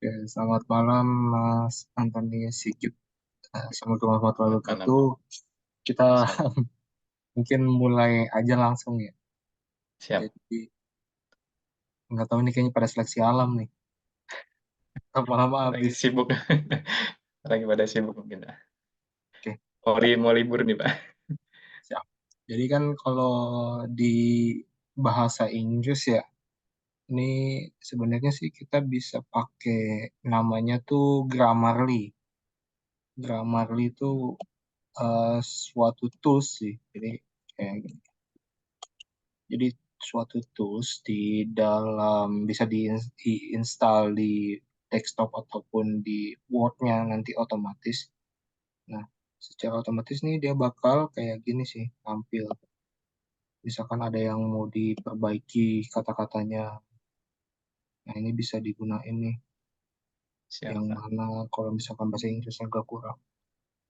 Ya, selamat malam Mas Antoni Sigit. Assalamualaikum warahmatullahi Selamat malam, wabarakatuh. Pak. Kita Siap, mungkin mulai aja langsung ya. siap. Jadi nggak tahu nih kayaknya pada seleksi alam nih. Lama-lama Lagi habis. sibuk. Lagi pada sibuk mungkin, Pak. Oke, Mau libur nih, Pak. siap. Jadi kan kalau di bahasa Inggris ya, ini sebenarnya sih kita bisa pakai namanya tuh Grammarly. Grammarly itu suatu tools sih. Jadi kayak Jadi suatu tools di dalam bisa diinstal di desktop ataupun di Word-nya nanti otomatis. Nah, secara otomatis nih dia bakal kayak gini sih tampil. Misalkan ada yang mau diperbaiki kata-katanya. Nah, ini bisa digunain nih. Siap, Yang Pak. mana kalau misalkan bahasa Inggris agak kurang.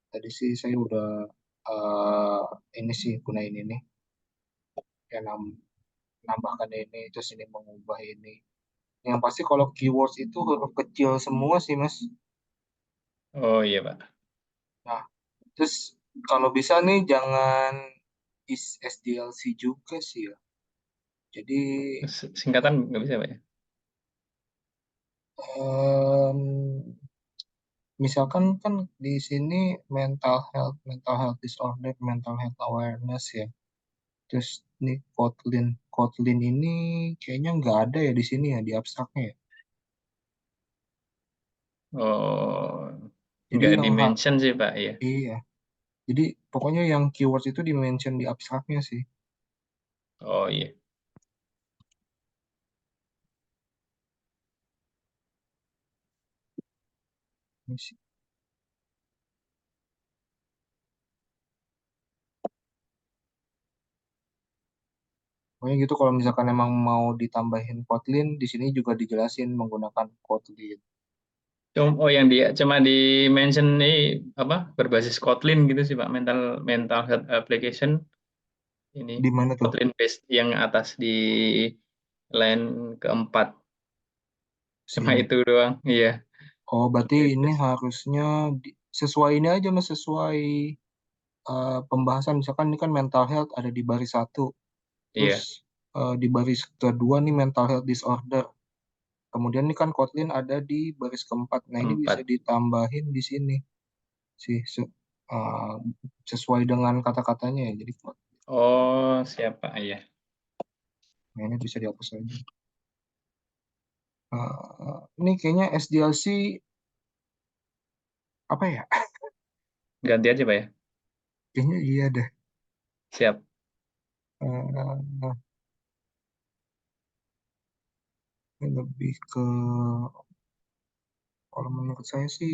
Tadi sih saya udah ini sih gunain ini. Ya nambahkan ini, terus ini mengubah ini. Yang pasti kalau keywords itu huruf kecil semua sih, Mas. Oh iya, Pak. Nah, terus kalau bisa nih jangan is SDLC juga sih ya. Jadi Singkatan nggak bisa, Pak ya? em, misalkan kan di sini mental health disorder, mental health awareness ya. Terus nih Kotlin ini kayaknya nggak ada ya di sini ya di abstraknya ya. Oh, Jadi nggak yang dimention sih, Pak ya. iya. Jadi pokoknya yang keywords itu dimention di abstraknya sih. Oh iya. Ini sih. Pokoknya gitu kalau misalkan emang mau ditambahin Kotlin, di sini juga dijelasin menggunakan Kotlin. Oh yang dia cuma di mention nih apa berbasis Kotlin gitu sih, Pak. Mental mental health application ini Di mana tuh? Kotlin based yang atas di line keempat. Cuma Sini. itu doang. Iya. Oh, berarti Kotlin ini based. harusnya sesuai ini aja mas, sesuai pembahasan. Misalkan ini kan mental health ada di baris satu, terus Iya. di baris kedua nih mental health disorder. Kemudian ini kan Kotlin ada di baris keempat. Nah ini bisa Keempat. ditambahin di sini sih eh, sesuai dengan kata-katanya ya. Jadi Oh, siapa? Iya. nah, ini bisa dihapus aja. Ini kayaknya SDLC apa ya? Ganti aja, Pak ya. Kayaknya iya deh. Siap. Eh, ini lebih ke kalau menurut saya sih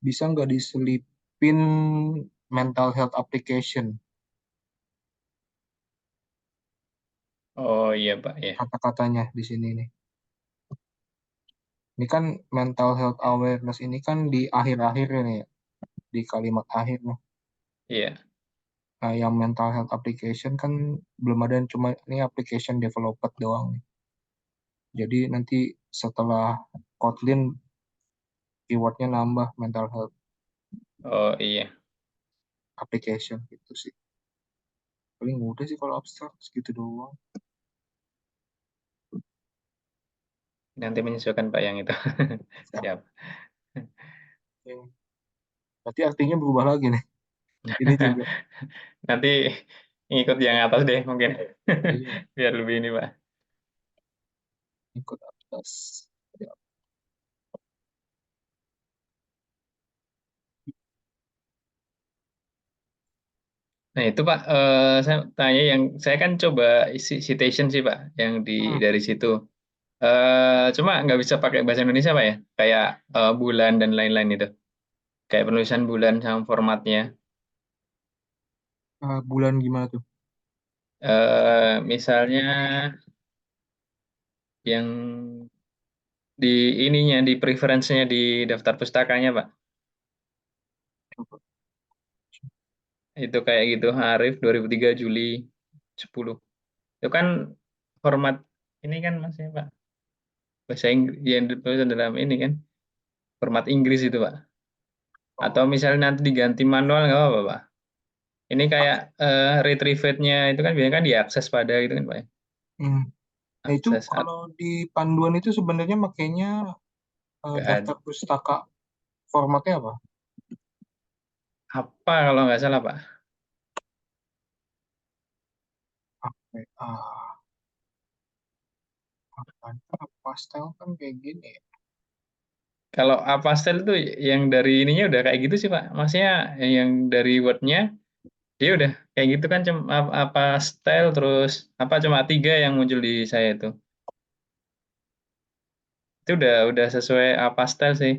bisa nggak diselipin mental health application Oh iya, Pak ya. kata-katanya di sini nih. Ini kan mental health awareness ini kan di akhir-akhir ini ya, di kalimat akhir nih. Iya. Nah, yang mental health application kan belum ada, cuma ini application developer doang nih. Jadi nanti setelah Kotlin keywordnya nambah mental health Oh iya. application gitu sih. Paling mudah sih kalau abstrak segitu doang. Nanti menyesuaikan, Pak yang itu. Ya, Siap. oke. Berarti artinya berubah lagi nih. Ini juga. Nanti ngikut yang atas deh mungkin. Iya, Biar lebih ini, Pak. ikut atas. Ya. Nah itu Pak, saya tanya yang saya kan coba isi citation sih Pak, yang Hmm, dari situ. Cuma nggak bisa pakai bahasa Indonesia Pak ya, kayak bulan dan lain-lain itu, kayak penulisan bulan sama formatnya. bulan gimana tuh? Misalnya yang di ininya, di preference-nya di daftar pustakanya Pak. Coba. Itu kayak gitu, Arif 2003 Juli 10. Itu kan format ini kan Mas ya Pak. Bahasa Inggris yang ditulis dalam ini kan format Inggris itu Pak. Atau Oh, misalnya nanti diganti manual nggak apa-apa Pak. Ini kayak retrieve-nya itu kan biasanya kan diakses pada itu kan Pak, ya. hmm. Nah itu Akses kalau di panduan itu sebenarnya makainya nggak ada. daftar pustaka formatnya apa? Apa kalau nggak salah Pak? Oke, apa pastel kan kayak gini ya. Kalau Avastel itu yang dari ininya udah kayak gitu sih Pak. Maksudnya yang dari Word-nya dia udah kayak gitu kan cuma apa style terus apa cuma tiga yang muncul di saya itu. Itu udah sesuai apa style sih.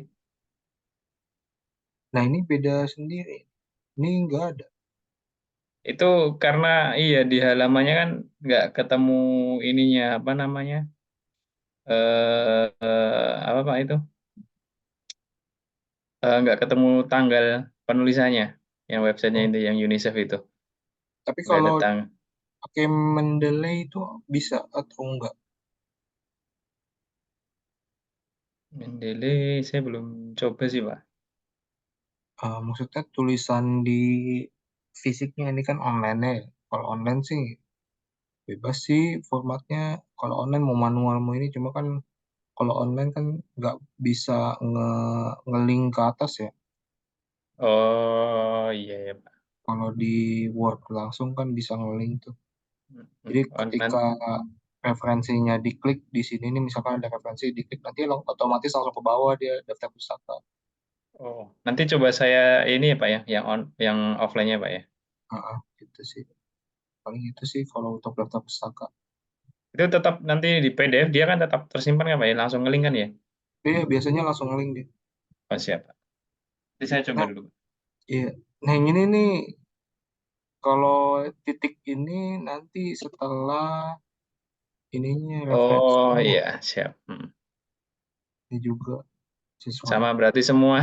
Nah ini beda sendiri. Ini nggak ada. Itu karena iya di halamannya kan nggak ketemu ininya apa namanya apa Pak itu nggak ketemu tanggal penulisannya yang websitenya Oh. itu yang UNICEF itu Tapi nggak ada kalau tang pakai Mendeley itu bisa atau enggak? Mendeley saya belum coba sih Pak. Maksudnya tulisan di fisiknya ini kan online ya. Kalau online sih bebas sih formatnya. Kalau online mau manual mau ini cuma kan kalau online kan nggak bisa nge ngelink ke atas ya. Oh iya ya Pak. Kalau di Word langsung kan bisa ngelink tuh. Jadi ketika Online. referensinya diklik di sini nih misalkan ada referensi diklik nanti otomatis langsung ke bawah dia daftar pustaka. Oh, nanti coba saya ini ya Pak ya, yang offline-nya Pak ya. Gitu sih. Paling itu sih kalau untuk daftar pustaka. Itu tetap nanti di PDF dia kan tetap tersimpan kan Pak ya, langsung ngelink kan ya. Iya, biasanya langsung link deh. Oh siap Pak. Nanti saya coba Nah, dulu. iya. Nah, yang ini nih, kalau titik ini nanti setelah ininya Oh referensinya, iya siap. ini juga sesuai. Sama berarti semua.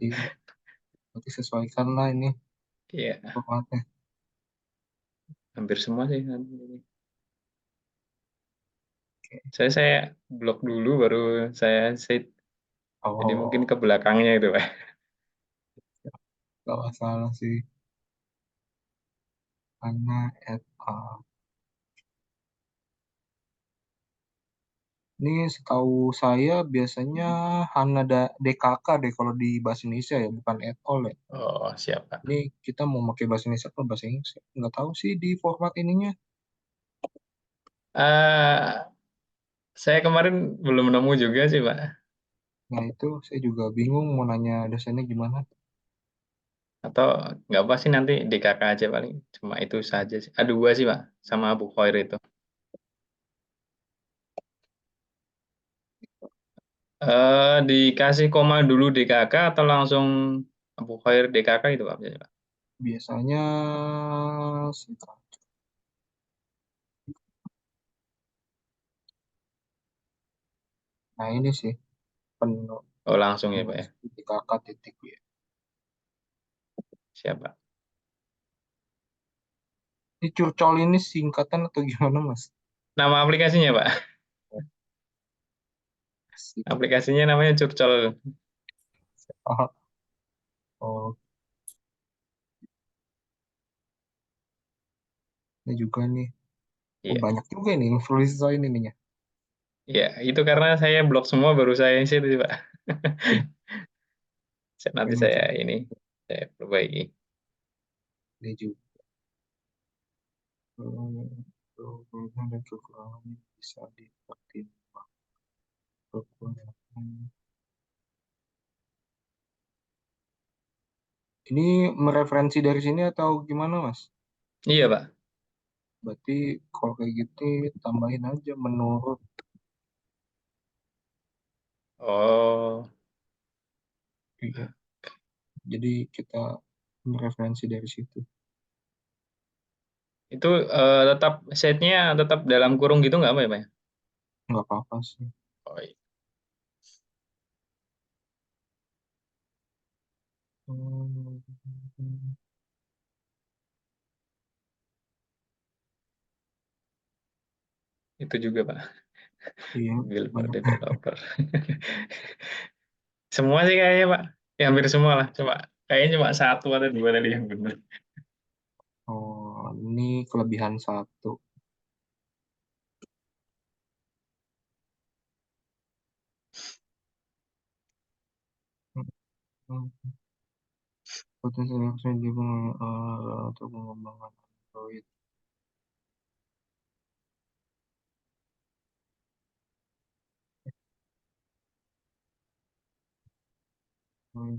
Iya, nanti sesuaikan lah ini Iya, formatnya. hampir semua sih nanti. Oke. Saya blok dulu baru saya save. Jadi mungkin Oh, ke belakangnya itu Pak. nggak masalah sih. Karena at, ini setahu saya biasanya DKK deh kalau di bahasa Indonesia ya, bukan et al ya. Oh siap Pak. Ini kita mau pakai bahasa Indonesia atau bahasa Inggris? Nggak tahu sih di format ininya. Eh saya kemarin belum nemu juga sih Pak. Nah itu saya juga bingung mau nanya dosennya gimana. Atau nggak apa sih nanti DKK aja paling. Cuma itu saja sih. Ada dua sih Pak, sama Abu Khair itu. Dikasih koma dulu DKK atau langsung Abu Khair DKK itu Pak? Biasanya, Pak? Biasanya sebentar. Nah ini sih penuh Oh langsung ya Pak penulis ya. titik kakak titik ya. Siap Pak. Ini curcol ini singkatan atau gimana mas? Nama aplikasinya Pak? Sih. Aplikasinya namanya Curcol. Oh, oh, ini juga nih. Oh, Iya. banyak juga ini influencer saya ini nih ya. Iya, itu karena saya blok semua baru saya isi itu sih, Pak. Nanti Ini saya juga, ini saya perbaiki. ini juga. Kelebihan dan kekurangannya bisa dipertimbangkan. Kekurangan. Ini mereferensi dari sini atau gimana mas? Iya, Pak. Berarti kalau kayak gitu tambahin aja menurut. Oh, Iya. Jadi kita mereferensi dari situ. itu tetap setnya tetap dalam kurung gitu nggak apa ya, Pak? Ya? Nggak apa-apa sih. Oh, iya. Hmm. itu juga Pak, Iya, mobil for banyak. developer. Semua sih kayaknya Pak, ya, hampir semua lah. Coba kayaknya cuma satu atau dua tadi yang benar. Oh, ini kelebihan satu. Potensi reaksi juga untuk mengembangkan Android. Oh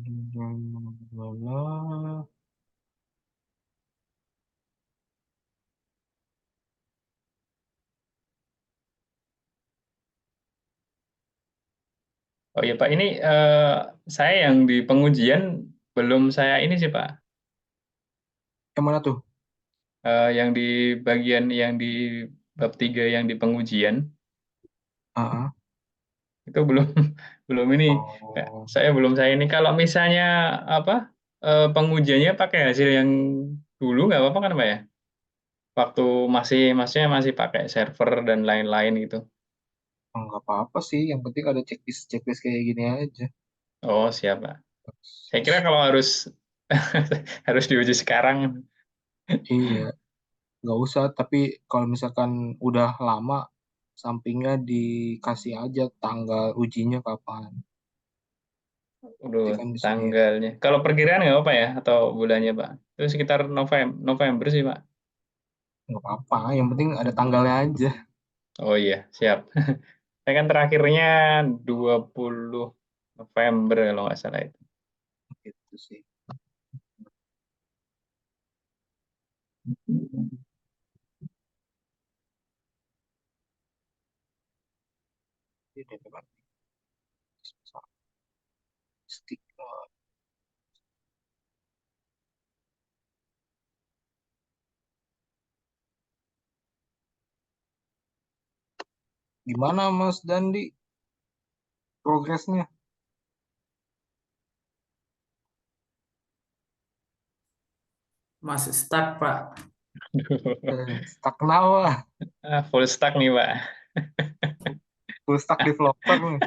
iya Pak, ini saya yang di pengujian belum saya ini sih Pak. Yang mana tuh? Yang di bagian yang di bab 3 yang di pengujian Ah, itu belum belum ini. oh, Saya belum saya ini. Kalau misalnya apa pengujiannya pakai hasil yang dulu nggak apa-apa kan Pak ya? Waktu maksudnya masih pakai server dan lain-lain gitu. nggak apa-apa sih. Yang penting ada checklist kayak gini aja. Oh siap Pak. Saya kira kalau harus harus diuji sekarang. Iya, nggak usah. Tapi kalau misalkan udah lama, sampingnya dikasih aja tanggal ujinya kapan. Udah Nanti kan bisa ya. tanggalnya. Kalau perkiraan nggak apa ya atau bulannya Pak? Itu sekitar November, November sih Pak. Nggak apa-apa. Yang penting ada tanggalnya aja. Oh iya, siap. Saya kan terakhirnya 20 November kalau nggak salah itu. Gitu sih. Ini memang stick. Gimana Mas Dandi progresnya? Masih stuck, Pak. Stuck kenapa? Full stack nih Pak. Full stack developer nih.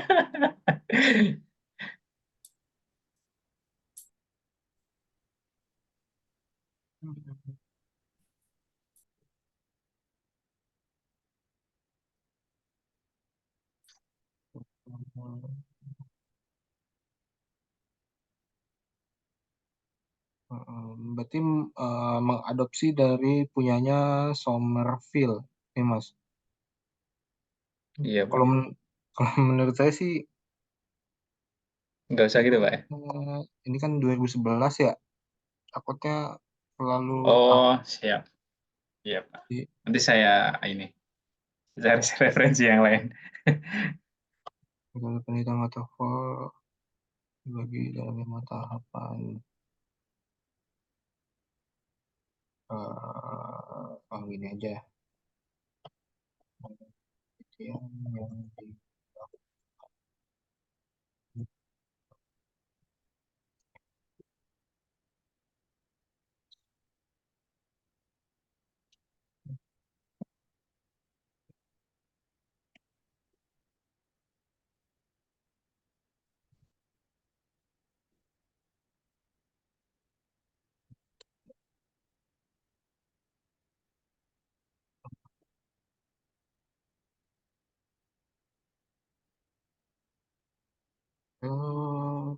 Berarti mengadopsi dari punyanya Somerville, nih Mas. Iya Pak. Kalau kalau menurut saya sih, Nggak usah gitu Pak ya. ini kan 2011 ya, takutnya terlalu Oh siap. Iya Pak. di Nanti saya ini cari referensi yang lain. dalam penelitian waterfall dibagi dalam 5 tahapan. Gini aja, yang di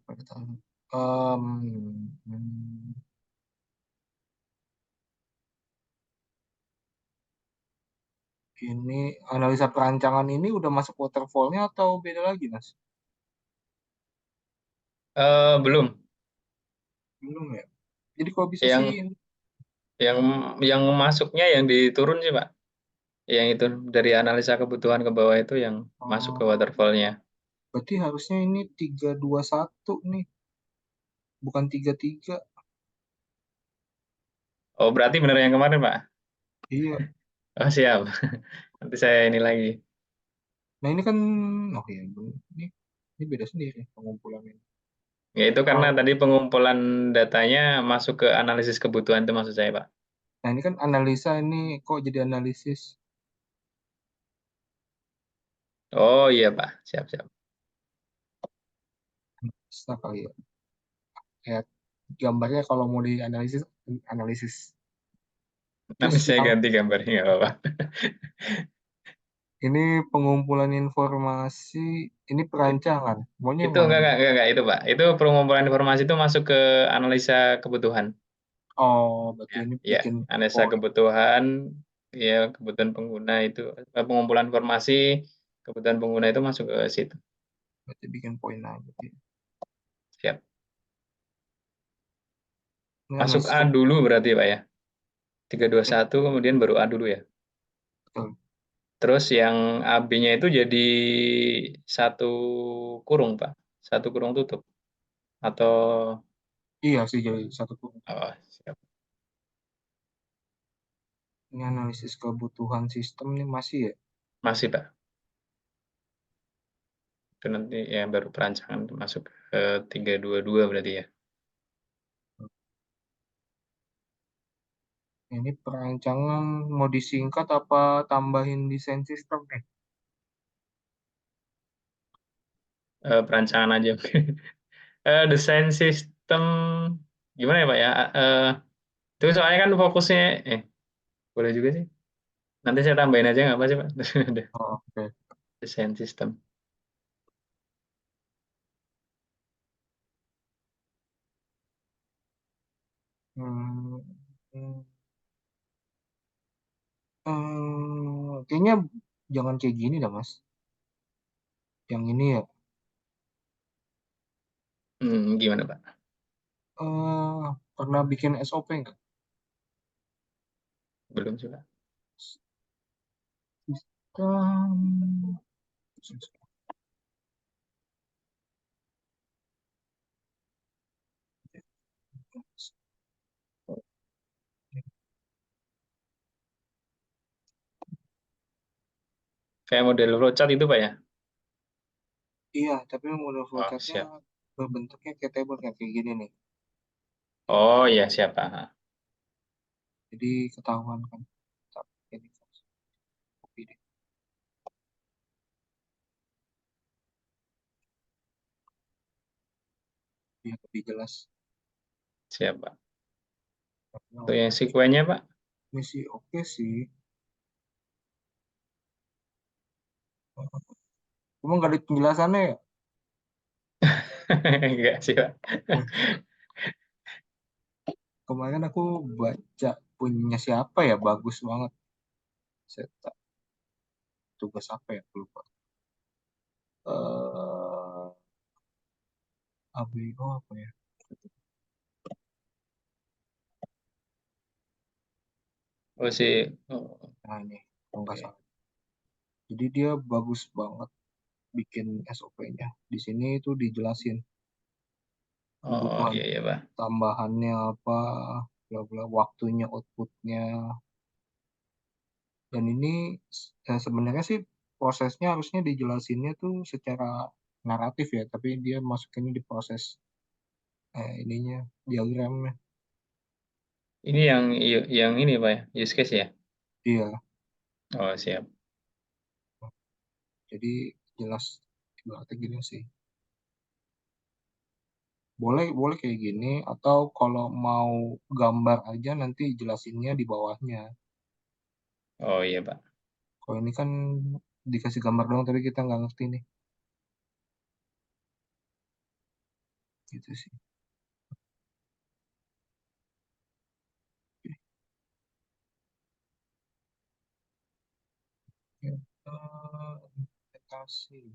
pada tahun. Hmm, ini analisa perancangan ini udah masuk waterfallnya atau beda lagi, Mas? Belum. Belum ya. Jadi kalau bisa sih, Yang yang yang masuknya yang diturun sih Pak. Yang itu dari analisa kebutuhan ke bawah itu yang masuk ke oh, waterfallnya. berarti harusnya ini 3-2-1 nih, bukan 3-3. Oh berarti benar yang kemarin Pak. Iya. Oh siap. Nanti saya ini lagi. Nah ini kan, oh iya, ini beda sendiri pengumpulannya. Ya itu karena Kalau, tadi pengumpulan datanya masuk ke analisis kebutuhan itu maksud saya, Pak. nah ini kan analisa ini kok jadi analisis? Oh iya Pak, siap-siap. Bisa kali ya. Kayak gambarnya kalau mau dianalisis, analisis. Nanti Terus saya yang ganti gambarnya nggak apa-apa. ini pengumpulan informasi, ini perancangan. Maunya yang Itu mana nih? enggak, itu Pak. Itu pengumpulan informasi itu masuk ke analisa kebutuhan. Oh, berarti Ya, ini ya, bikin analisa poin. kebutuhan, ya kebutuhan pengguna itu, pengumpulan informasi kebutuhan pengguna itu masuk ke situ. Berarti bikin poin aja. Siap. Ini Masuk analisis A dulu berarti Pak ya. Tiga dua kebutuhan. satu kemudian baru A dulu ya. Betul. Terus yang AB-nya itu jadi satu kurung Pak. Satu kurung tutup. Atau Iya sih jadi satu kurung. oh, siap. Ini analisis kebutuhan sistem nih masih ya. Masih Pak. Itu nanti ya baru perancangan masuk ke 322 berarti ya. Ini perancangan mau disingkat apa tambahin desain sistem nih? Perancangan aja. Desain sistem gimana ya Pak ya? Itu soalnya kan fokusnya boleh juga sih. Nanti saya tambahin aja nggak apa sih Pak? Oh, oke. Desain sistem. Hmm, kayaknya jangan kayak gini dah Mas. Yang ini ya. Gimana Pak? Pernah bikin SOP nggak? Belum sih Pak. Sistem. Kayak model flowchart itu Pak ya? Iya, tapi model Oh flowchartnya siap. berbentuknya kayak table kayak gini nih. Oh iya siap Pak. Jadi ketahuan kan. Ini copy deh, biar lebih jelas. Siap Pak. Karena Untuk yang sekuennya Pak? ini sih oke sih. Cuma nggak ada penjelasannya ya. Enggak sih Pak. Hmm. Kemarin aku baca punya siapa ya, bagus banget. Saya tugas apa ya, aku lupa. Eh ABO apa ya? Oh sih. Oh, Nah ini, kalau nggak oke. salah. Jadi dia bagus banget bikin SOP-nya. Di sini itu dijelasin Oh kebutuhan iya iya Pak. tambahannya apa, bla bla, waktunya, outputnya. Dan ini sebenarnya sih prosesnya harusnya dijelasinnya tuh secara naratif ya, tapi dia masukinnya di proses ininya, diagramnya. Ini yang ini Pak ya, use case ya? Iya, Oh siap. jadi jelas ibaratnya gini sih. Boleh boleh kayak gini atau kalau mau gambar aja nanti jelasinnya di bawahnya. Oh iya Pak. Kalau ini kan dikasih gambar doang tapi kita nggak ngerti nih. Gitu sih. Oke. Kita kasih.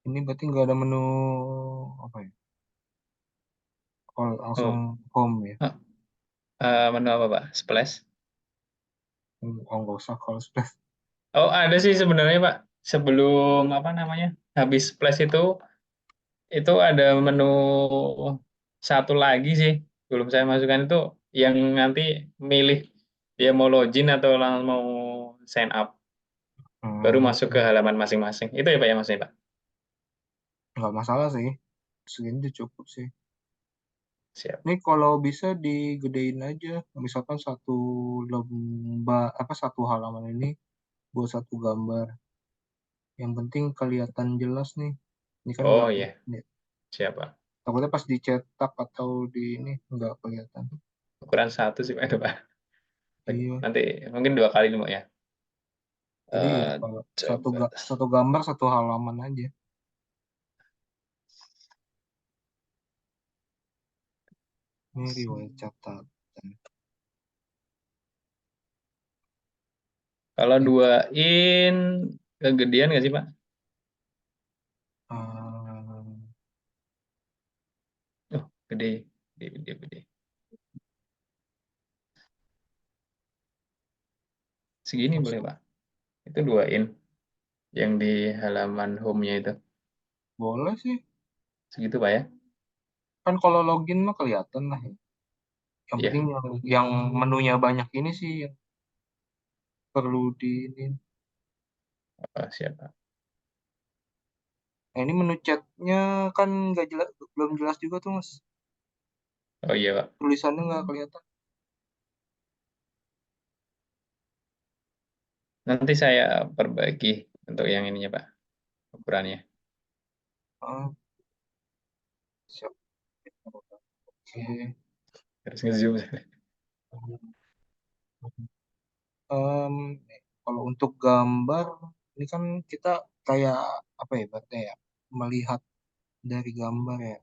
Ini berarti nggak ada menu apa ya? Kalau langsung Oh, home ya. menu apa Pak? Splash? Oh nggak usah kalau sudah. Oh ada sih sebenarnya Pak. Sebelum apa namanya habis splash itu ada menu satu lagi sih. Belum saya masukkan itu yang nanti milih dia mau login atau langsung mau sign up. Baru masuk ke Hmm, halaman masing-masing. Itu ya Pak ya maksudnya Pak? nggak masalah sih. Segini tuh cukup sih. Siap. Ini kalau bisa digedein aja. Misalkan satu lembar, apa satu halaman ini buat satu gambar. Yang penting kelihatan jelas nih. Ini kan Oh nggak iya, kelihatan ya. siap Pak. Takutnya pas dicetak atau di ini nggak kelihatan. Ukuran satu sih Pak itu Pak. Iya. Nanti mungkin 2 kali nih Pak ya. Jadi ya Eh, kalau coba. satu gambar satu halaman aja. Ini riwayat catatan. Kalau Ya, duain kegedean nggak sih Pak? eh, Oh, gede, gede, gede, gede. Segini boleh Pak. Itu duain yang di halaman home-nya itu. boleh sih. Segitu Pak ya? Kan kalau login mah kelihatan lah ya. Yang penting Iya, yang menunya banyak ini sih yang perlu di ini. oh, siap Pak. Nah, ini menu chatnya kan nggak jelas, belum jelas juga tuh mas. Oh iya Pak. Tulisannya nggak kelihatan. Nanti saya perbaiki untuk yang ininya Pak, ukurannya. Ah, siap. Oke. Harus nge-zoom. Em, kalau untuk gambar, ini kan kita kayak apa ya, berarti ya, melihat dari gambar ya.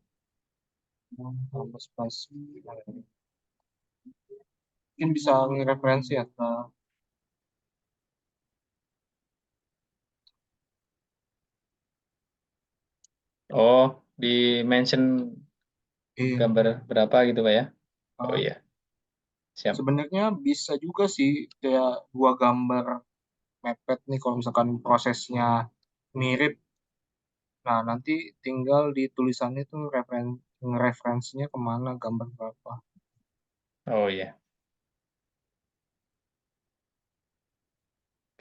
Pas mungkin bisa ngereferensi atau Oh, di mention iya. gambar berapa gitu Pak ya? Oh Ah, iya, siap. sebenarnya bisa juga sih kayak dua gambar mepet nih kalau misalkan prosesnya mirip. Nah, nanti tinggal di tulisannya tuh referensinya kemana gambar berapa. Oh iya.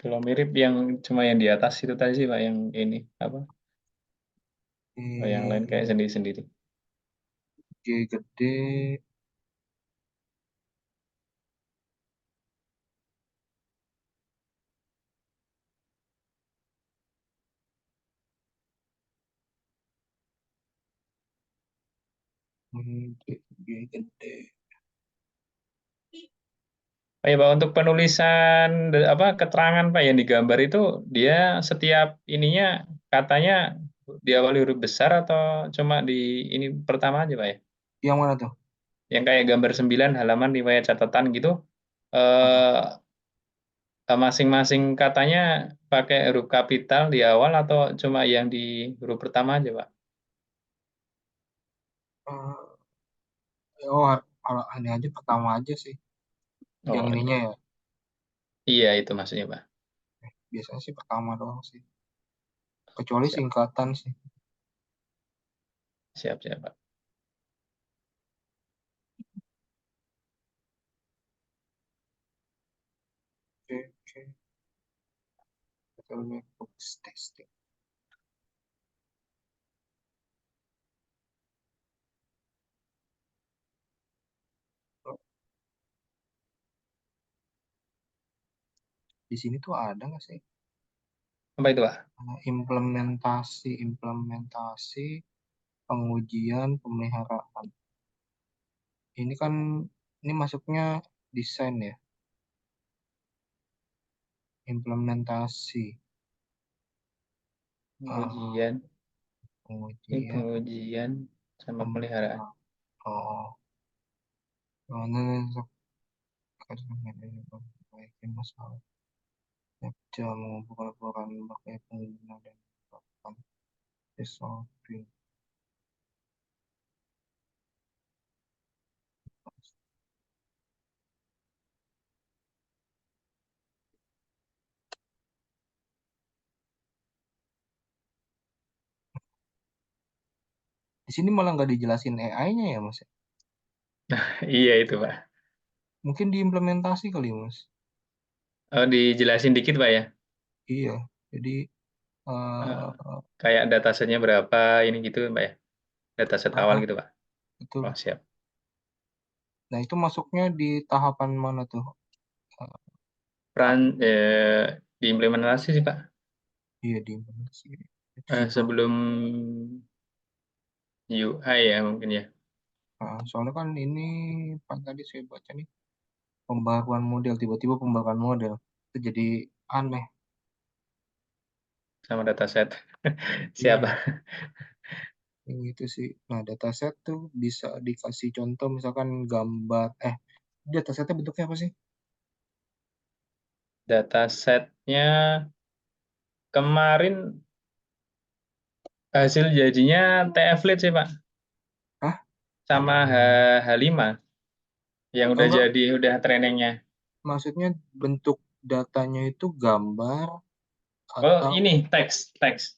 Kalau mirip yang cuma yang di atas itu tadi sih Pak, yang ini apa? Oh, yang lain kayak Eh, sendiri-sendiri. G gede, G gede. Oh ya Pak, untuk penulisan apa keterangan Pak yang digambar itu dia setiap ininya katanya diawali huruf besar atau cuma di ini pertama aja Pak ya? Yang mana tuh? Yang kayak gambar 9 halaman riwayat catatan gitu, Ah, eh, masing-masing katanya pakai huruf kapital di awal atau cuma yang di huruf pertama aja Pak? ah, oh, kalau ini aja pertama aja sih. Yang Oh ininya iya, ya, iya itu maksudnya Pak. biasanya sih pertama doang sih. Kecuali Siap, singkatan sih. siap, siap Pak. Oke, oke. Betul, books testing. Oh, di sini tuh ada nggak sih? Apa itu Pak? Implementasi, pengujian, pemeliharaan. Ini kan, ini masuknya desain ya, implementasi, ah, Pengujian, ini pengujian, pengujian sama pemeliharaan. pemeliharaan. Oh, mana memperbaiki masalah kerja mengumpulkan laporan pakai pengguna dan melakukan resolving. Di sini malah nggak dijelasin AI-nya ya mas. Iya itu Pak. Mungkin diimplementasi kali mas. Oh, dijelasin dikit Pak ya. Iya, jadi Eh, eh kayak datasetnya berapa ini gitu Pak ya? Dataset awal ah, gitu Pak. betul. Oh siap. Nah, itu masuknya di tahapan mana tuh? Eh, Peran ap- diimplementasi sih Pak. iya di mana sih? Itu Eh, juga. sebelum UI ya mungkin ya. Soalnya kan ini Pak tadi saya baca nih pembaruan model, tiba-tiba pembaruan model itu jadi aneh. Sama dataset. Iya, Siap. yang gitu sih. Nah, dataset tuh bisa dikasih contoh misalkan gambar. Datasetnya bentuknya apa sih? Datasetnya kemarin hasil jadinya TF-Lite sih Pak. Hah? Sama H5 yang udah Enggak, jadi udah trainingnya. maksudnya bentuk datanya itu gambar Oh atau ini teks. teks.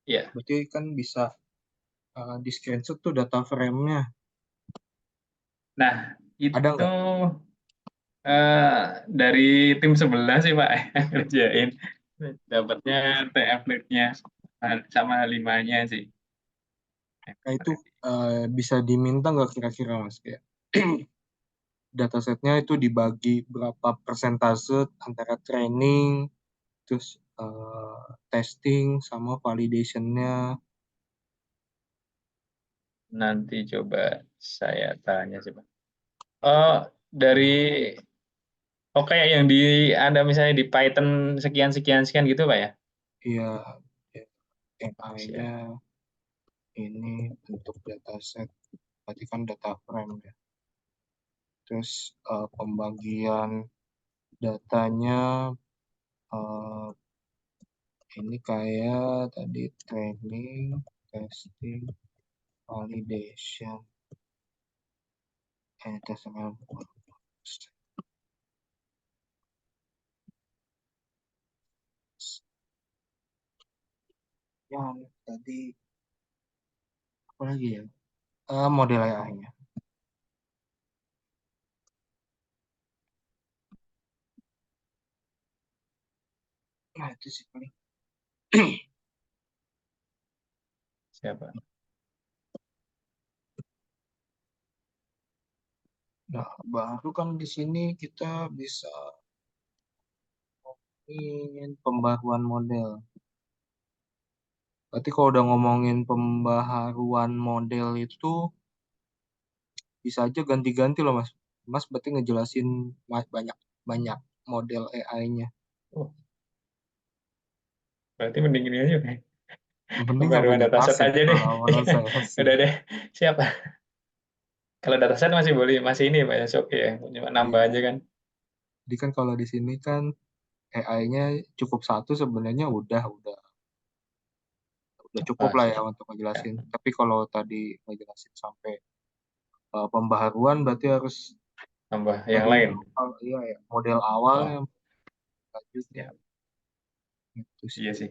Ya. Berarti kan bisa di screenshot tuh data frame-nya. Nah Ada itu nggak? dari tim sebelah sih Pak yang ngerjain. Dapatnya TF-Lite-nya sama H5-nya sih. Yang Nah, itu kemarin. bisa diminta nggak kira-kira Mas? Kayak datasetnya itu dibagi berapa persentase antara training, terus testing, sama validationnya. Nanti coba saya tanya sih Pak. Oh dari Oke, yang di Anda misalnya di Python sekian sekian sekian gitu Pak ya? Iya, Oh, AI-nya siap. ini bentuk dataset, berarti kan data frame ya. Terus pembagian datanya eh, ini kayak tadi training, testing, validation, tes yang tadi apa lagi ya? Model AI-nya. Nah, itu sih paling. Siapa? Nah, baru kan di sini kita bisa ingin pembaruan model. Berarti kalau udah ngomongin pembaharuan model itu bisa aja ganti-ganti loh Mas. Mas berarti ngejelasin banyak banyak model AI-nya. Oh, berarti mending ini aja Pak. Mending sampai Pembaruan dataset dataset aja deh. kalau menurut saya sih. Udah deh. Siapa? Kalau dataset masih boleh, masih ini Pak ya, oke ya. Cuma nambah Iya. aja kan. Jadi kan kalau di sini kan AI-nya cukup satu sebenarnya udah cukup Oh, lah ya siap. untuk Ya, ngejelasin. Tapi kalau tadi ngejelasin sampai pembaharuan berarti harus tambah yang dari lain. awal, iya ya, model awalnya Oh, lanjutnya siap. itu sih. Iya sih.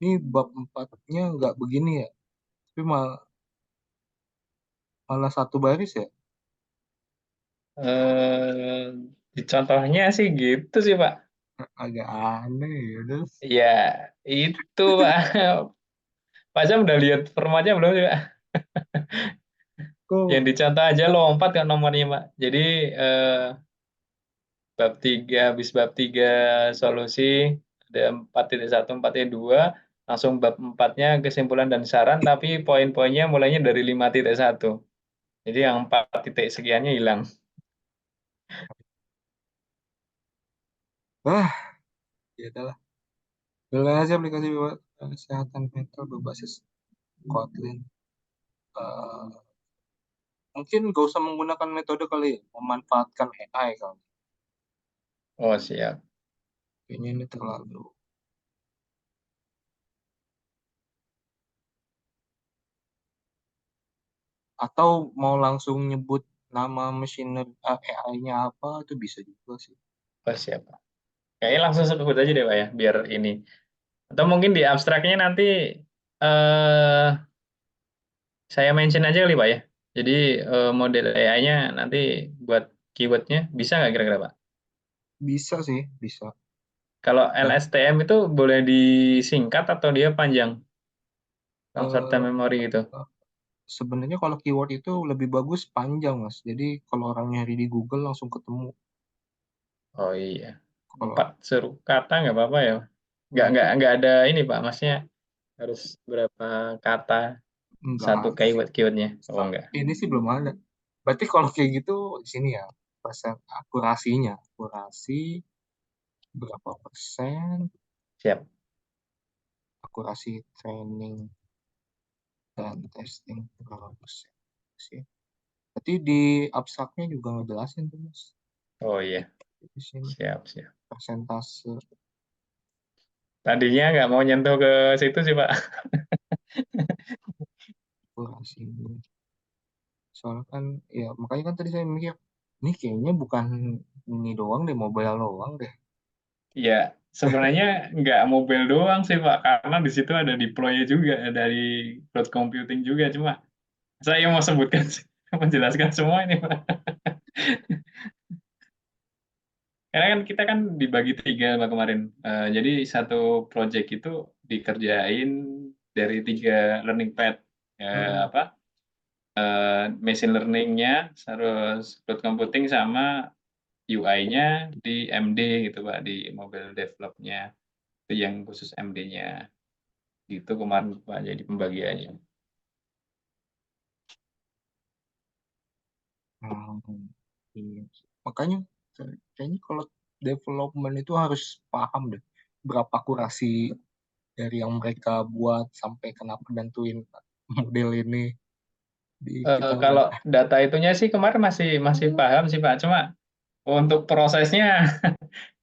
Ini bab empatnya nggak begini ya, tapi malah satu baris ya. Eh, di contohnya sih gitu sih Pak. Agak aneh ya udah. Ya, itu Pak. Pak Jam udah lihat formatnya belum sih Pak? Yang Kok dicontoh aja lompat kan nomornya Pak. Jadi eh, bab 3 habis bab 3 solusi ada 4.1, 4.2 langsung bab 4-nya kesimpulan dan saran tapi poin-poinnya mulainya dari 5.1. Jadi yang 4 titik sekiannya hilang. ah ya adalah beli aja aplikasi kesehatan mental berbasis Kotlin. Eh, Mungkin gak usah menggunakan metode kali ya, memanfaatkan AI kali. Oh siap. Kayaknya ini terlalu. Atau mau langsung nyebut nama mesin AI-nya apa itu bisa juga sih. Oh siap. Kayaknya langsung sebut aja deh Pak ya biar ini. Atau mungkin di abstraknya nanti eh saya mention aja kali Pak ya. Jadi model AI-nya nanti buat keywordnya bisa nggak kira-kira Pak? Bisa sih, bisa. Kalau Dan LSTM itu boleh disingkat atau dia panjang? Long short term eh, memory gitu. sebenarnya kalau keyword itu lebih bagus panjang Mas. Jadi kalau orang nyari di Google langsung ketemu. Oh iya. Kalau 4 suruh kata nggak apa-apa ya. nanti Nggak ada ini Pak, maksudnya harus berapa kata nggak satu ada sih. keywordnya. Oh enggak. Ini sih belum ada. Berarti kalau kayak gitu di sini ya persen akurasinya, akurasi berapa persen, Siap. akurasi training dan testing berapa persen sih. Berarti di abstraknya juga ngejelasin tuh Mas. Oh iya. Di sini Siap, siap. persentase Tadinya nggak mau nyentuh ke situ sih Pak. akurasi. Soalnya kan ya makanya kan tadi saya mikir ini kayaknya bukan ini doang deh, mobile doang deh. Iya, sebenarnya nggak mobile doang sih Pak, karena di situ ada deploy juga dari cloud computing juga. Cuma saya mau sebutkan, menjelaskan semua ini Pak. Karena kan kita kan dibagi tiga Pak kemarin. Jadi satu project itu dikerjain dari tiga learning path. Hmm. Apa? Machine learning-nya, terus cloud computing sama UI-nya di MD gitu Pak, di mobile develop-nya. Itu yang khusus MD-nya. Gitu kemarin Pak, jadi pembagiannya. Hmm, iya. Makanya kayaknya kalau development itu harus paham deh berapa akurasi dari yang mereka buat sampai kenapa nentuin model ini di kita Kalau udah data itunya sih kemarin masih masih paham sih Pak, cuma untuk prosesnya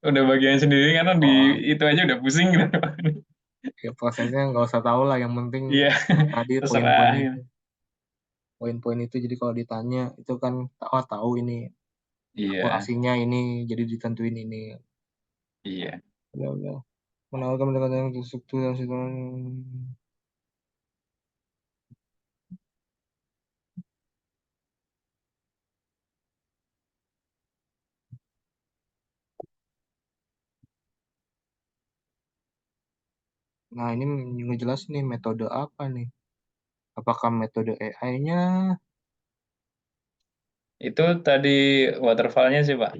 udah bagian sendiri karena di oh itu aja udah pusing gitu. ya prosesnya nggak usah tahu lah yang penting Iya, tadi terserah poin-poin gitu. itu poin-poin itu jadi kalau ditanya itu kan oh tahu ini Iya, akurasinya ini jadi ditentuin ini iya. udah menawarkan pendekatan yang terstruktur dan sistem. Nah ini juga jelas nih metode apa nih, apakah metode AI-nya. Itu tadi waterfall-nya sih Pak.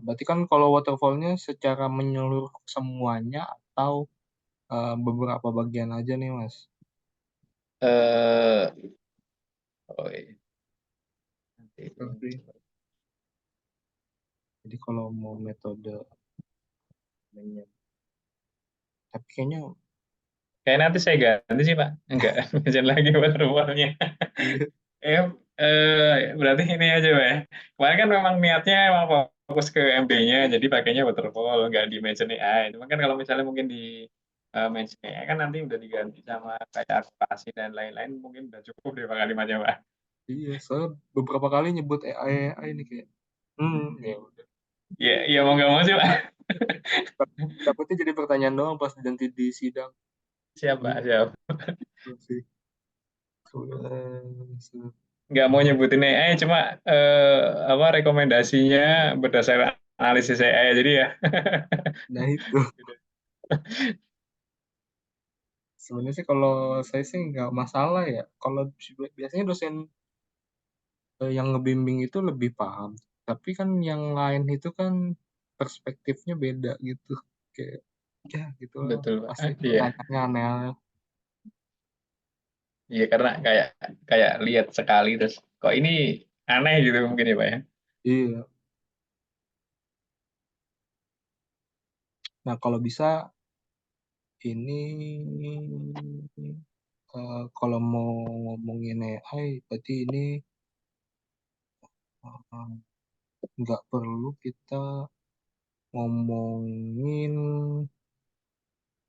Berarti kan kalau waterfallnya secara menyeluruh semuanya atau beberapa bagian aja nih Mas. Eh, oh iya. Nanti Oke. Jadi kalau mau metode tapi kayaknya Kayak nanti saya ganti sih Pak. Enggak, jangan lagi waterfall-nya. iya Eh, berarti ini aja Pak ya. Kemarin kan memang niatnya emang fokus ke MD-nya, jadi pakainya waterfall, nggak di Mention AI. Cuma kan kalau misalnya mungkin di Mention AI kan nanti udah diganti sama kayak akurasi dan lain-lain, mungkin udah cukup deh Pak kalimatnya Pak. iya soalnya beberapa kali nyebut AI AI ini kayak ya udah. Ya, ya mau nggak mau sih Pak. Takutnya jadi pertanyaan doang pas nanti di sidang. Siap Pak, Iya siap. sih. Sudah. Nggak mau nyebutin AI, cuma apa rekomendasinya berdasarkan analisis AI, jadi ya. Nah itu sebenarnya sih kalau saya sih nggak masalah ya. Kalau biasanya dosen yang ngebimbing itu lebih paham. Tapi kan yang lain itu kan perspektifnya beda gitu. Kayak ya gitu lah. Betul Pak. Pasti Iya. pertanyaannya aneh-aneh. Iya karena kayak kayak lihat sekali terus kok ini aneh gitu mungkin ya Pak ya. Iya. Nah kalau bisa ini kalau mau ngomongin AI berarti ini eh, nggak perlu kita ngomongin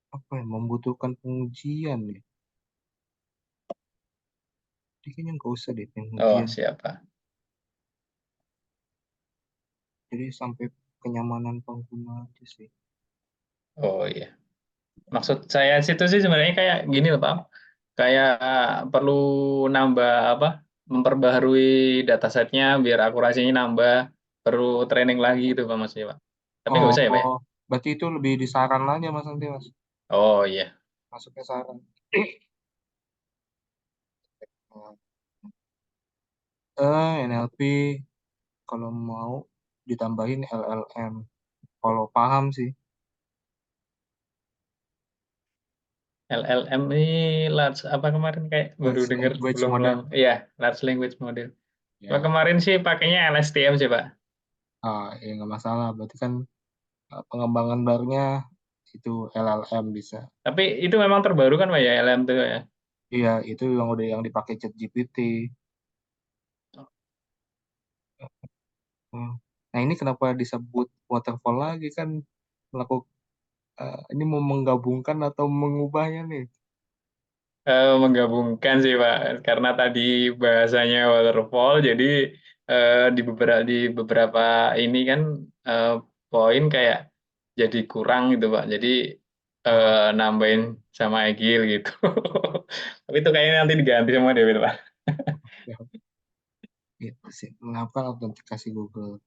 apa ya membutuhkan pengujian ya. Jadi kayaknya nggak usah deh Oh pengujian. siapa? Jadi sampai kenyamanan pengguna aja sih. Oh iya. Maksud saya situ sih sebenarnya kayak gini loh Pak. Kayak perlu nambah apa? Memperbaharui datasetnya biar akurasinya nambah. Perlu training lagi gitu Pak maksudnya Pak. Tapi nggak usah ya Pak Oh, ya? Berarti itu lebih di saran aja mas nanti mas. Oh iya, Masuknya saran. NLP kalau mau ditambahin LLM. Kalau paham sih. LLM ini large apa kemarin kayak baru Large dengar language belum model. lama. Iya, large language model. Kalau Ya, kemarin sih pakainya LSTM sih, Pak. ya nggak masalah. Berarti kan pengembangan barunya itu LLM bisa. Tapi itu memang terbaru kan, Pak ya, LLM itu ya. Iya, itu yang udah yang dipakai ChatGPT. Hmm. Nah, ini kenapa disebut waterfall lagi kan melakukan ini mau menggabungkan atau mengubahnya nih? Menggabungkan sih Pak, karena tadi bahasanya waterfall, jadi di beberapa ini kan eh, poin kayak jadi kurang gitu Pak, jadi Ah, nambahin sama Egil gitu. Tapi itu kayaknya nanti diganti sama Dewi Pak. ya, itu sih. Mengapa autentikasi Google?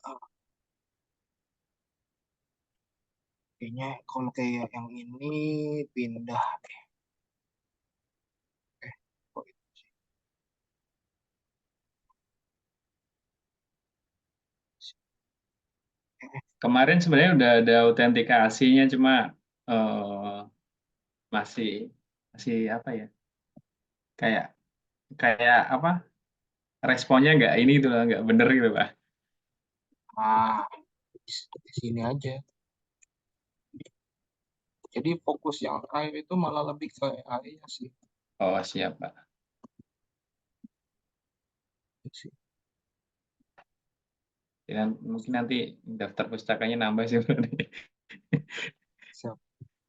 Ah, kayaknya kalau kayak yang ini pindah. Eh, kok itu sih? Kemarin sebenarnya udah ada autentikasinya, cuma eh, masih masih apa ya? Kayak kayak apa? Responnya nggak ini tuh nggak bener gitu Pak. Ah, di sini aja. Jadi fokus yang terakhir itu malah lebih ke AI-nya sih. Oh siap Pak. Gitu sih. Ya, mungkin nanti daftar pustakanya nambah sih berarti. Siap.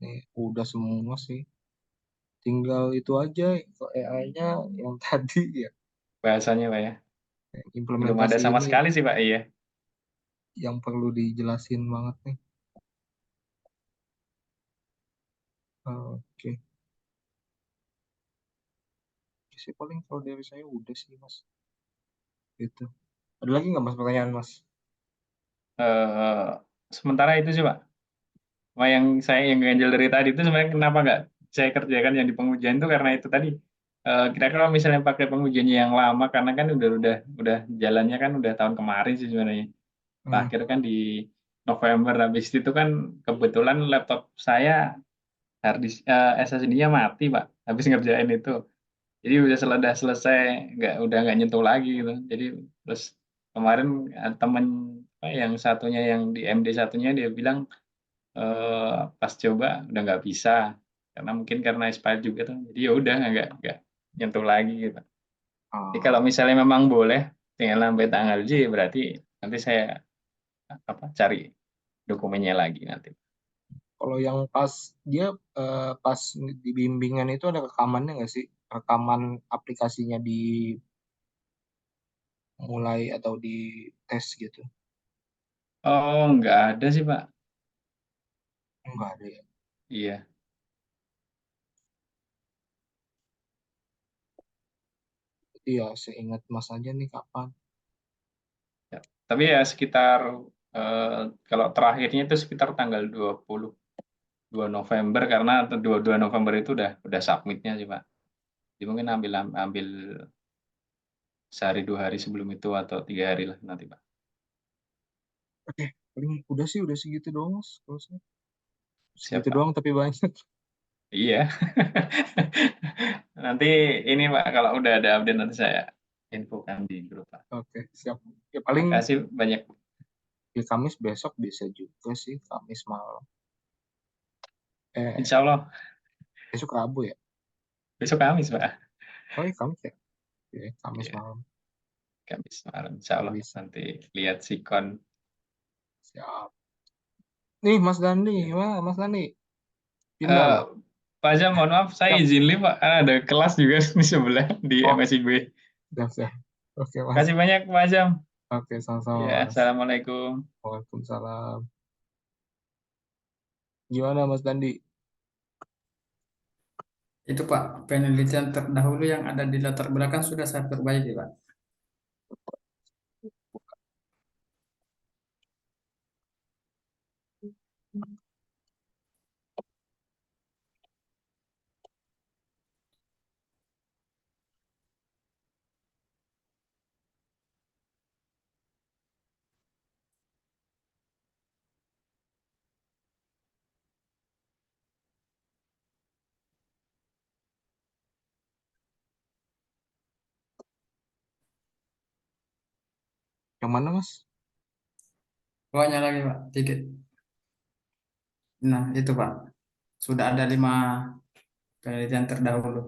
Nih, udah semua sih. Tinggal itu aja ke AI-nya yang tadi ya. Bahasanya Pak ya. Belum ada Implementasi sama ini sekali sih Pak, iya. yang perlu dijelasin banget nih. Oke, sih paling kalau dari saya udah sih mas. Gitu. Ada lagi nggak mas pertanyaan mas? Eh, Sementara itu sih Pak. Cuma yang saya yang ganjel dari tadi itu sebenarnya kenapa nggak saya kerjakan yang di pengujian itu karena itu tadi. Kira-kira kalau misalnya pakai pengujiannya yang lama karena kan udah jalannya kan udah tahun kemarin sih sebenarnya. Hmm. Terakhir kan di November habis itu kan kebetulan laptop saya SSD-nya mati Pak. Habis ngerjain itu. Jadi udah selesai udah nggak nyentuh lagi gitu. Jadi terus kemarin temen yang satunya yang di MD satunya dia bilang pas coba udah nggak bisa karena mungkin karena expired juga tuh. Jadi ya udah nggak nyentuh lagi gitu. Jadi Ah, kalau misalnya memang boleh tinggal sampai tanggal J berarti nanti saya apa cari dokumennya lagi nanti. kalau yang pas dia pas di bimbingan itu ada rekamannya nggak sih? Rekaman aplikasinya dimulai atau di tes gitu? Oh nggak ada sih Pak. Enggak ada ya. Iya. Jadi ya seingat mas aja nih kapan. Ya. Tapi ya sekitar eh, kalau terakhirnya itu sekitar tanggal 22 November karena 22 November itu udah submitnya sih Pak. Jadi mungkin ambil ambil sehari 2 hari sebelum itu atau 3 hari lah nanti Pak. Oke, paling udah sih udah segitu doang mas. Kalau saya. Siap Segitu Pak. doang tapi banyak. Iya. Nanti ini Pak kalau udah ada update nanti saya infokan di grup Pak. Oke, siap. Ya paling Makasih banyak. ya Kamis besok bisa juga sih, Kamis malam. Insya Eh, Allah besok Rabu ya? besok Kamis Pak. Oh iya Kamis ya? Oke, Kamis Iya, malam. Kamis malam. Insya Ya Allah bisa. nanti lihat sikon. Siap. Nih Mas Dandi, Ya. gimana Mas Dandi? Pindah Eh, loh. Pak Jam, mohon maaf, saya Siap. izin live Pak, karena ada kelas juga di sebelah di Oh, MSIB. siap, siap. Oke Mas. Kasih banyak Pak Jam. Oke, sama-sama Ya, Mas. assalamualaikum. Waalaikumsalam. Gimana Mas Dandi? Itu Pak, penelitian terdahulu yang ada di latar belakang sudah saya perbaiki Pak. Yang mana Mas? Bawahnya lagi Pak, dikit. Nah, itu Pak. Sudah ada 5 penelitian terdahulu.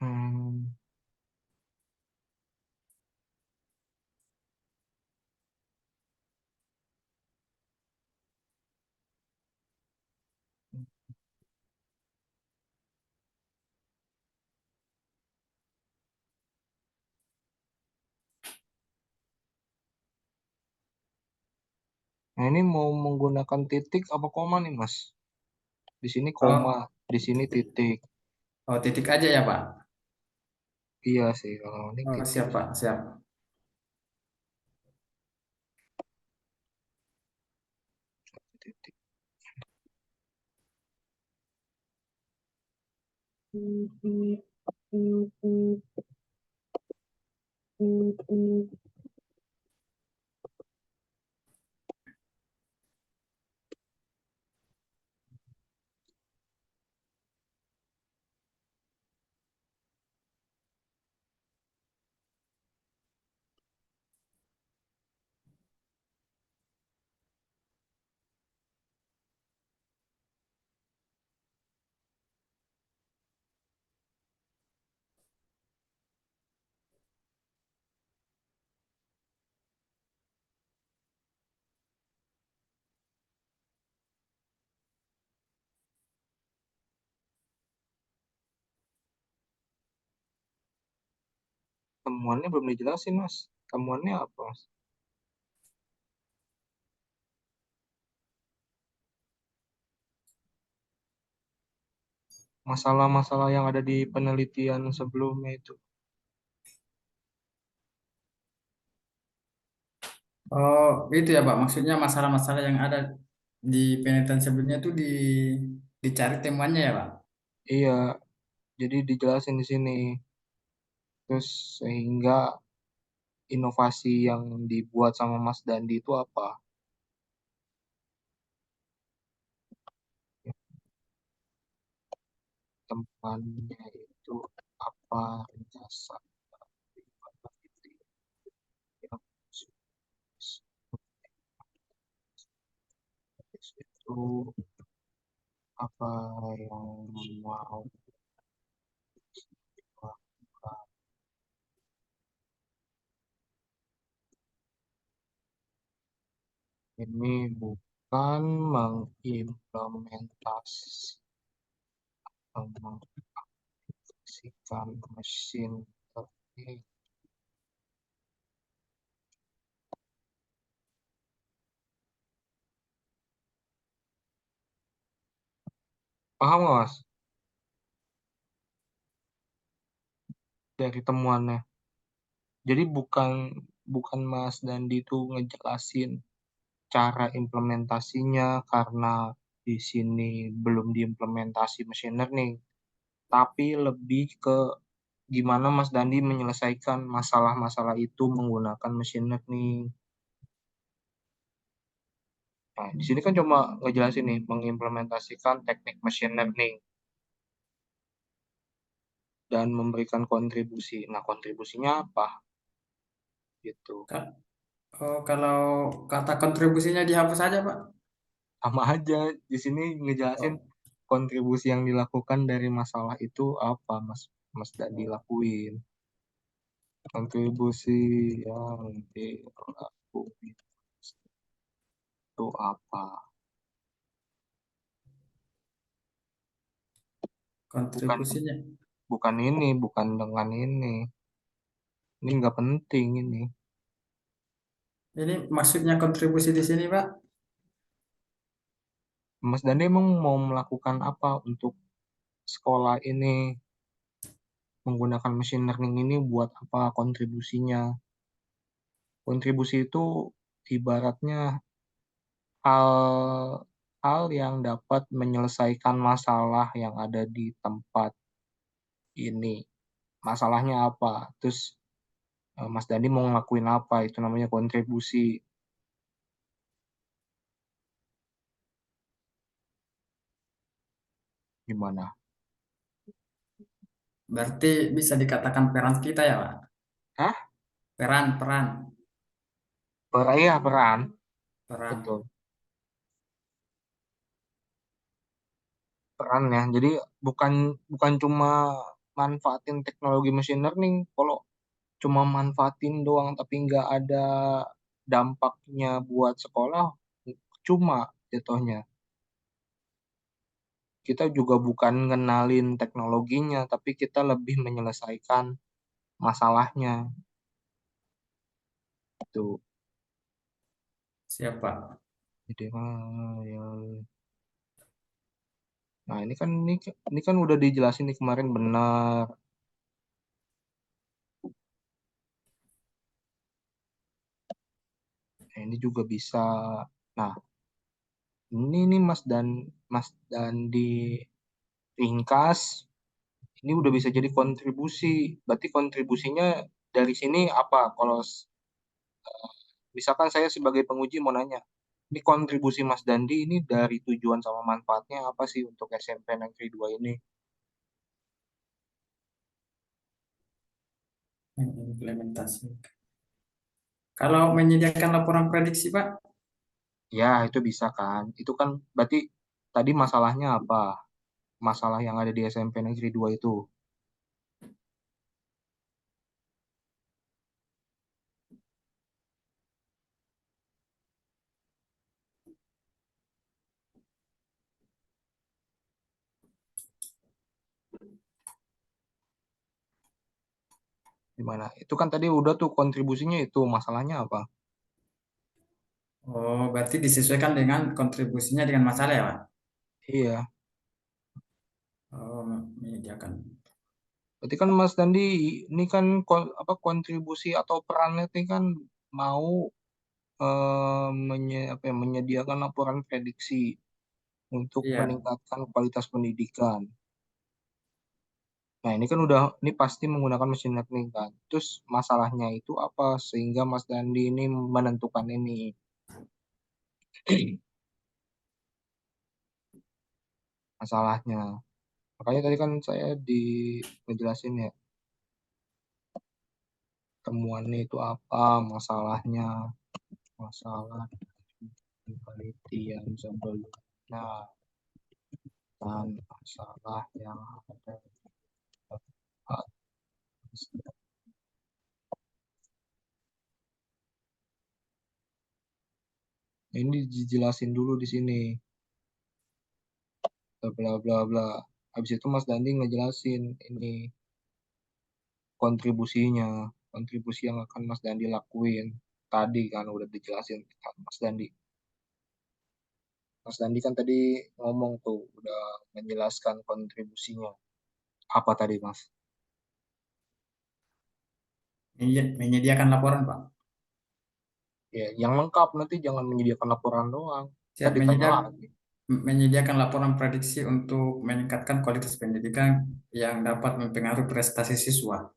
Hmm, nah ini mau menggunakan titik apa koma nih Mas? Di sini koma, Oh, di sini titik. oh titik aja ya Pak. Iya sih, kalau ini Oh, titik. siap Pak, siap. Titik. Temuannya belum dijelasin Mas. Temuannya apa Mas? Masalah-masalah yang ada di penelitian sebelumnya itu. Oh, itu ya Pak. Maksudnya masalah-masalah yang ada di penelitian sebelumnya itu dicari temuannya ya Pak. Iya, jadi dijelasin di sini. Terus sehingga inovasi yang dibuat sama Mas Dandi itu apa? Ya, temannya itu apa? Jasa yang itu apa yang mau dilakukan. Ini bukan mengimplementasikan mesin learning. Paham nggak Mas? Dari temuannya. Jadi bukan bukan Mas Dandi itu ngejelasin cara implementasinya karena di sini belum diimplementasi machine learning, tapi lebih ke gimana Mas Dandi menyelesaikan masalah-masalah itu menggunakan machine learning. Nah, di sini kan cuma ngejelasin nih mengimplementasikan teknik machine learning dan memberikan kontribusi. Nah, kontribusinya apa? Gitu. Oh, kalau kata kontribusinya dihapus saja Pak. Sama aja di sini ngejelasin Oh, kontribusi yang dilakukan dari masalah itu apa Mas Mas Dandi lakuin. Kontribusi yang dilakukan itu apa? Bukan kontribusinya. bukan ini, bukan dengan ini. Ini nggak penting ini. Ini maksudnya kontribusi di sini Pak. Mas Dandi emang mau melakukan apa untuk sekolah ini, menggunakan machine learning ini buat apa kontribusinya? Kontribusi itu ibaratnya hal hal yang dapat menyelesaikan masalah yang ada di tempat ini. Masalahnya apa? Terus Mas Dandi mau ngelakuin apa? Itu namanya kontribusi. Gimana? Berarti bisa dikatakan peran kita ya, Pak? Hah? Peran, Iya, peran. peran. Betul. Peran ya. Jadi bukan bukan cuma manfaatin teknologi machine learning. Kalau cuma manfaatin doang tapi nggak ada dampaknya buat sekolah, cuma jatuhnya. Kita juga bukan ngenalin teknologinya, tapi kita lebih menyelesaikan masalahnya. Itu. Siapa? Jadi, ya. Nah, ini kan udah dijelasin nih kemarin benar. Nah, ini juga bisa. Nah, ini nih Mas dan di ringkas ini udah bisa jadi kontribusi. Berarti kontribusinya dari sini apa? Kalau misalkan saya sebagai penguji mau nanya, ini kontribusi Mas Dandi ini dari tujuan sama manfaatnya apa sih untuk SMP Negeri 2 ini? Implementasi. Kalau menyediakan laporan prediksi, Pak, Ya, itu bisa kan. Itu kan berarti tadi masalahnya apa? Masalah yang ada di SMP Negeri 2 itu. Gimana? Itu kan tadi udah tuh kontribusinya itu. Masalahnya apa? oh berarti disesuaikan dengan kontribusinya dengan masalah ya, Pak? Iya. Oh, menyediakan. Berarti kan Mas Dandi ini kan apa kontribusi atau perannya ini kan mau menyediakan laporan prediksi untuk Iya. meningkatkan kualitas pendidikan. Nah, ini kan ini pasti menggunakan mesin learning kan. Terus masalahnya itu apa sehingga Mas Dandi ini menentukan ini masalahnya. Makanya tadi kan saya ngejelasin ya temuannya itu apa, masalahnya, masalah penelitian sebelumnya dan masalah yang ada. Ini dijelasin dulu di sini, bla bla bla. Habis itu Mas Dandi ngejelasin ini kontribusinya, kontribusi yang akan Mas Dandi lakuin. Tadi kan udah dijelasin kan Mas Dandi. Mas Dandi kan tadi ngomong tuh udah menjelaskan kontribusinya. Apa tadi Mas? Menyediakan laporan, Pak. Ya, yang lengkap nanti jangan menyediakan laporan doang. Siap Tadi tanya lagi. menyediakan laporan prediksi untuk meningkatkan kualitas pendidikan yang dapat mempengaruhi prestasi siswa.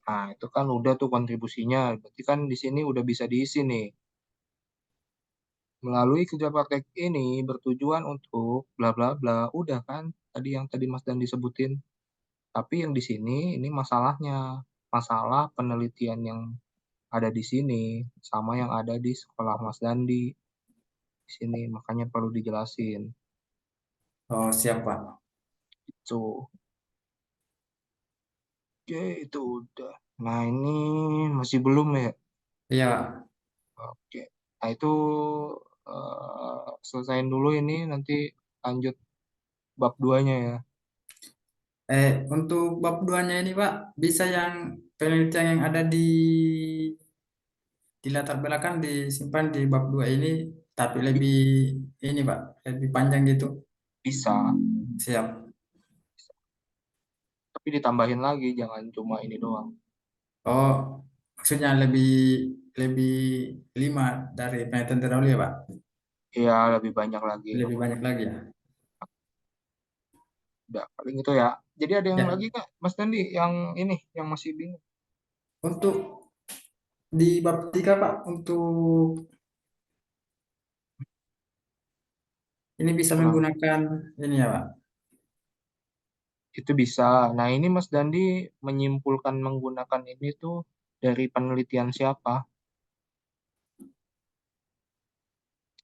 Nah, itu kan udah tuh kontribusinya. Berarti kan di sini udah bisa diisi nih. Melalui kerja praktek ini bertujuan untuk bla bla bla. Udah kan tadi yang tadi Mas Dandi sebutin. Tapi yang di sini ini masalahnya. Masalah penelitian yang ada di sini sama yang ada di sekolah Mas Dandi di sini. Makanya perlu dijelasin. Oh, siap, Pak. Itu. Oke, itu udah. Nah, ini masih belum ya. Iya. Oke. Nah, itu selesaiin dulu ini nanti lanjut bab duanya ya. Untuk bab duanya ini, Pak, bisa yang penelitian yang ada di latar belakang disimpan di bab 2 ini tapi lebih ini Pak, lebih panjang gitu. Bisa, Siap. tapi ditambahin lagi, jangan cuma ini doang. Oh, maksudnya lebih lebih 5 dari penelitian terdahulu ya Pak? Iya, lebih banyak lagi. Lebih banyak lagi ya? Udah, paling itu ya. Jadi ada yang Ya, lagi Kak, Mas Dandi, yang ini, yang masih bingung. untuk di bab 3 Pak, untuk ini bisa Kenapa? menggunakan ini ya Pak. Itu bisa. Nah, ini Mas Dandi menyimpulkan menggunakan ini tuh dari penelitian siapa?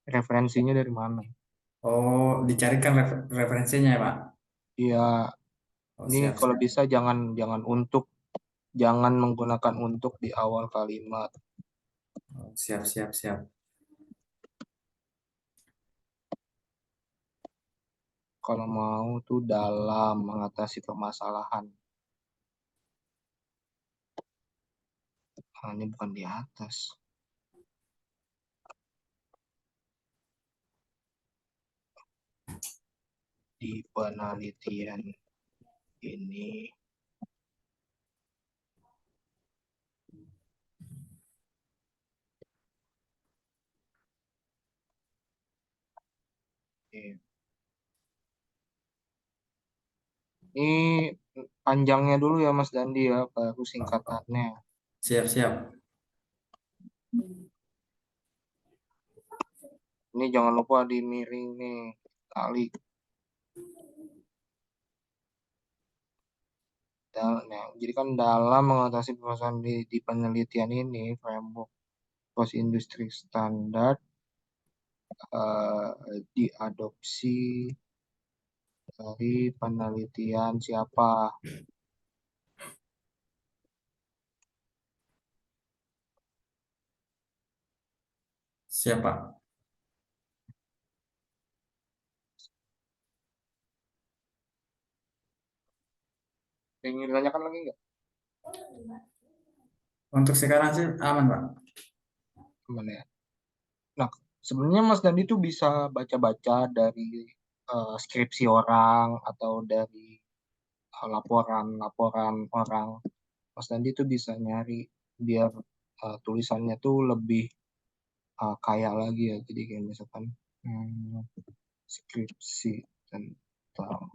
Referensinya dari mana? Oh, dicarikan referensinya ya Pak. Iya, Oh, ini siap, kalau siap. bisa jangan jangan untuk, jangan menggunakan untuk di awal kalimat. Oh, siap, siap, siap. Kalau mau tuh dalam mengatasi permasalahan. Nah, ini bukan di atas. Di penelitian ini, eh, ini panjangnya dulu ya Mas Dandi ya, baru singkatannya. Siap, siap. Ini jangan lupa dimiring nih kali. Nah, jadi kan dalam mengatasi permasalahan di penelitian ini, framework post industri standar diadopsi dari penelitian siapa? Siap, Pak. Ingin ditanyakan lagi nggak? Untuk sekarang sih aman, Pak. Gimana ya? Nah, sebenarnya Mas Dandi tuh bisa baca-baca dari skripsi orang atau dari laporan-laporan orang. Mas Dandi tuh bisa nyari biar tulisannya tuh lebih kaya lagi ya. Jadi kayak misalkan hmm, skripsi tentang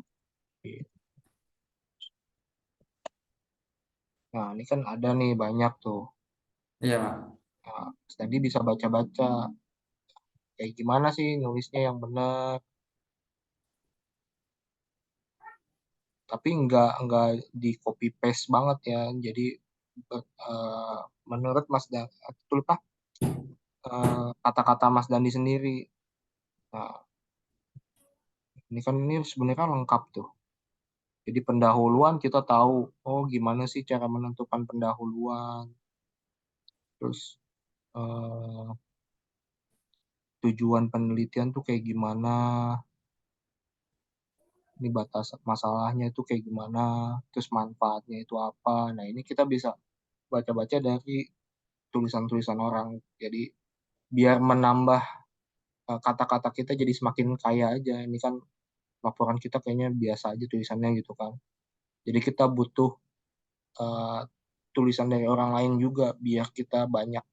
nah, ini kan ada nih banyak tuh. Iya, Pak. Nah, Mas Dandi bisa baca-baca kayak gimana sih nulisnya yang benar, tapi nggak di copy paste banget ya. Jadi eh, menurut Mas Dan itu apa kata-kata Mas Dandi sendiri. Nah, ini kan ini sebenarnya lengkap tuh. Jadi pendahuluan kita tahu, oh gimana sih cara menentukan pendahuluan, terus eh, tujuan penelitian tuh kayak gimana, ini batas masalahnya itu kayak gimana, terus manfaatnya itu apa. Nah, ini kita bisa baca-baca dari tulisan-tulisan orang. Jadi biar menambah kata-kata kita jadi semakin kaya aja. Ini kan laporan kita kayaknya biasa aja tulisannya gitu kan. Jadi kita butuh eh, tulisan dari orang lain juga biar kita banyak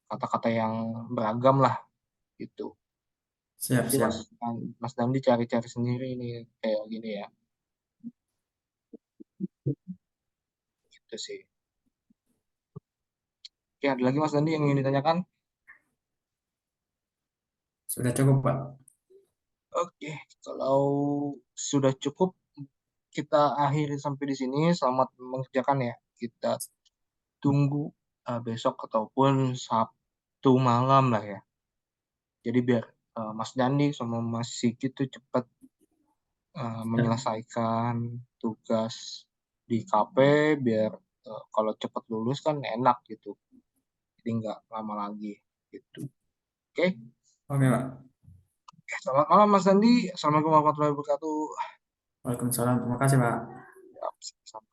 kata-kata yang beragam lah gitu. Siap, Nanti siap. Mas Dandi cari-cari sendiri nih kayak gini ya. Gitu sih. Oke, ada lagi Mas Dandi yang ingin ditanyakan? Sudah cukup, Pak. Oke, kalau sudah cukup kita akhiri sampai di sini. Selamat mengerjakan ya. Kita tunggu besok ataupun Sabtu malam lah ya. Jadi biar Mas Dandi sama Mas Siki tuh cepat Ya. menyelesaikan tugas di KP biar kalau cepat lulus kan enak gitu. Jadi nggak lama lagi gitu. Oke, Oke, Pak. selamat malam Mas Dandi. Assalamualaikum warahmatullahi wabarakatuh. Waalaikumsalam. Terima kasih, Pak. Ya, sama-sama.